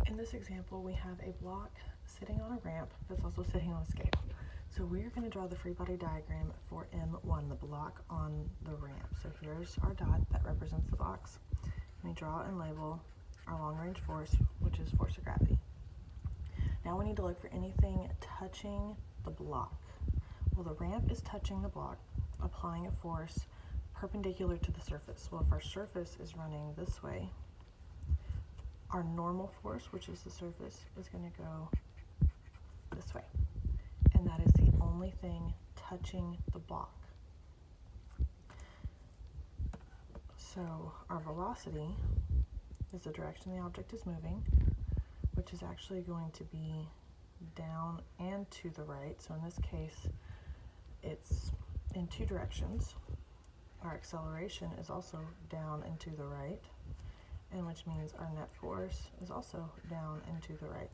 In this example, we have a block sitting on a ramp that's also sitting on a scale. So we're going to draw the free body diagram for M1, the block on the ramp. So here's our dot that represents the box. We draw and label our long-range force, which is force of gravity. Now we need to look for anything touching the block. Well, the ramp is touching the block, applying a force perpendicular to the surface. Well, if our surface is running this way, our normal force, which is the surface, is going to go this way. And that is the only thing touching the block. So our velocity is the direction the object is moving, which is actually going to be down and to the right. So in this case, it's in two directions. Our acceleration is also down and to the right, and which means our net force is also down and to the right.